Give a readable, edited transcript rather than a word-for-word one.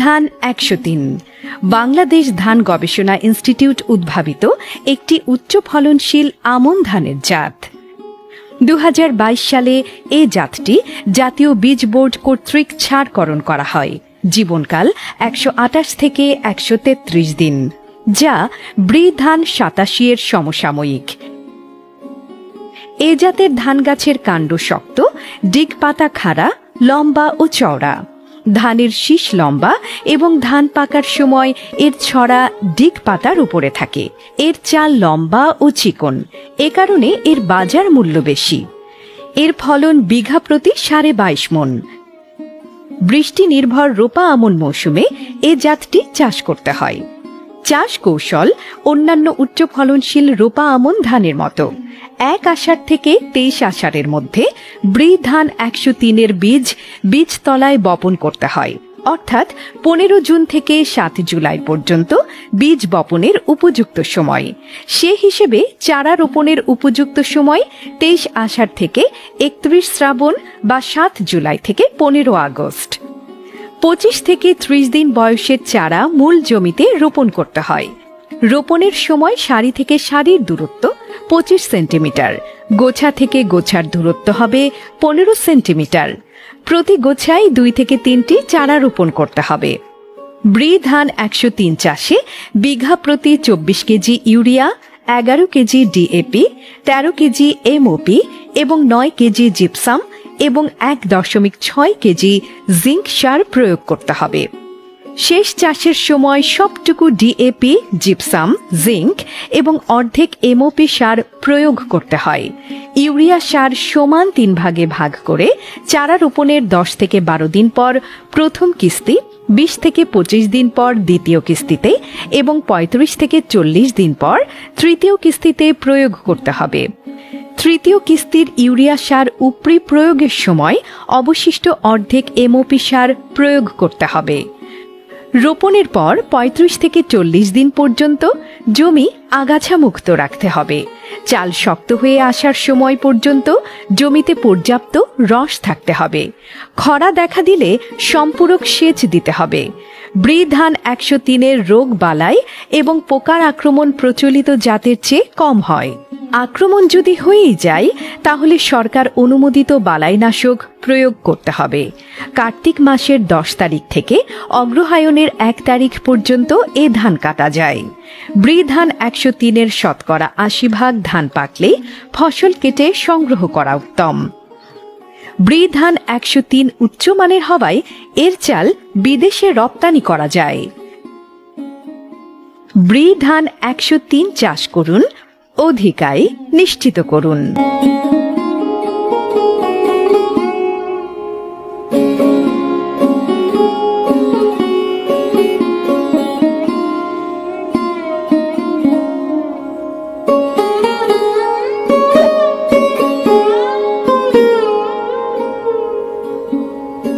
ধান 103 বাংলাদেশ ধান গবেষণা ইনস্টিটিউট উদ্ভাবিত একটি উচ্চ ফলনশীল আমন ধানের জাত। 2022 সালে এ জাতটি জাতীয় বীজ বোর্ড কর্তৃক ছাড়করণ করা হয়। জীবনকাল 128 থেকে 133 দিন, যা ব্রি ধান 87 এর সমসাময়িক। এ জাতের ধান গাছের কাণ্ড শক্ত, ডিগ পাতা খাড়া, লম্বা ও চওড়া। ধানের শীষ লম্বা এবং ধান পাকার সময় এর ছড়া ডিগ পাতার উপরে থাকে। এর চাল লম্বা ও চিকন, এ কারণে এর বাজার মূল্য বেশি। এর ফলন বিঘা প্রতি 22.5 মণ। বৃষ্টি নির্ভর রোপা আমন মৌসুমে এ জাতটি চাষ করতে হয়। চাষ কৌশল অন্যান্য উচ্চ ফলনশীল রোপা আমন ধানের মতো 1 আষাঢ় থেকে 23 আষাঢ়ের মধ্যে ব্রি ধান 103 এর বীজতলায় বপন করতে হয়, অর্থাৎ 15 জুন থেকে 7 জুলাই পর্যন্ত বীজ বপনের উপযুক্ত সময়। সে হিসেবে চারা রোপণের উপযুক্ত সময় 23 আষাঢ় থেকে 31 শ্রাবণ বা 7 জুলাই থেকে 15 আগস্ট। 25 থেকে 30 দিন বয়সের চারা মূল জমিতে রোপণ করতে হয়। রোপণের সময় সারি থেকে সারির দূরত্ব 25 সেন্টিমিটার, গোছা থেকে গোছার দূরত্ব হবে 15 সেন্টিমিটার। প্রতি গোছায় 2 থেকে 3টি চারা রোপণ করতে হবে। ব্রি ধান 103 চাষে বিঘা প্রতি 24 KG urea, 11 KG DAP, 13 KG MOP এবং 9 কেজি জিপসাম এবং 1.6 কেজি জিঙ্ক সার প্রয়োগ করতে হবে। শেষ চাষের সময় সবটুকু ডিএপি, জিপসাম, জিঙ্ক এবং অর্ধেক এমওপি সার প্রয়োগ করতে হয়। ইউরিয়া সার সমান 3 ভাগে ভাগ করে চারা রোপণের 10 থেকে 12 দিন পর প্রথম কিস্তি, 20 থেকে 25 দিন পর দ্বিতীয় কিস্তিতে এবং 35 থেকে 40 দিন পর তৃতীয় কিস্তিতে প্রয়োগ করতে হবে। তৃতীয় কিস্তির ইউরিয়া সার উপরি প্রয়োগের সময় অবশিষ্ট অর্ধেক এমওপি সার প্রয়োগ করতে হবে। রোপণের পর 35 থেকে 40 দিন পর্যন্ত জমি আগাছা মুক্ত রাখতে হবে। চাল শক্ত হয়ে আসার সময় পর্যন্ত জমিতে পর্যাপ্ত রস থাকতে হবে। খরা দেখা দিলে সম্পূরক সেচ দিতে হবে। ব্রি ধান 103 এর রোগ বালাই এবং পোকার আক্রমণ প্রচলিত জাতের চেয়ে কম হয়। আক্রমণ যদি হয়েই যায় তাহলে সরকার অনুমোদিত বালাইনাশক প্রয়োগ করতে হবে। কার্তিক মাসের 10 তারিখ থেকে অগ্রহায়ণের 1 তারিখ পর্যন্ত এ ধান কাটা যায়। ব্রি ধান 103 এর শতকরা 80 ভাগ ধান পাকলে ফসল কেটে সংগ্রহ করা উত্তম। ব্রি ধান 103 উচ্চমানের হওয়ায় এর চাল বিদেশে রপ্তানি করা যায়। ব্রি ধান 103 চাষ করুন, অধিক আয় নিশ্চিত করুন।